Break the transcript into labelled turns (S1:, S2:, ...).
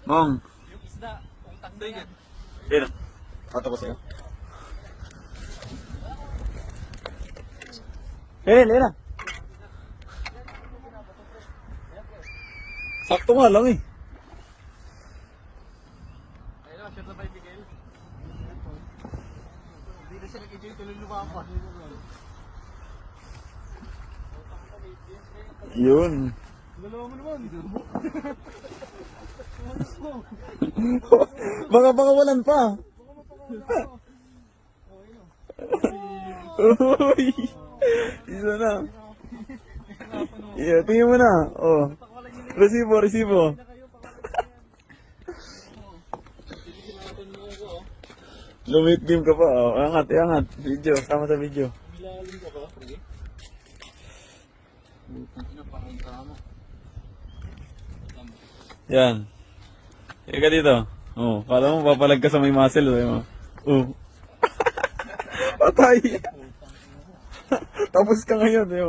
S1: Mong.
S2: Yung isda, utang na yan.
S1: Sino? Patapos sa'yo. Lena. Sakto nga lang eh.
S2: Ayun na, shot na ba yung Miguel? Hindi na siya nag-enjoy, tuloy lumapa.
S1: Yun.
S2: Dalawa mo naman.
S1: Baka walan pa. Uy. Isa na. Yeah, tingin mo na. Oh. Resibo. Lumit game ka pa. Oh. Angat. Video, sama sa video.
S2: Bilalim ka ba? Sige. Parang tama.
S1: Yan. Ika dito. Oh, kala mo papalag ka sa may muscle, oh. Oh. Patay. Tapos ka ngayon, eh.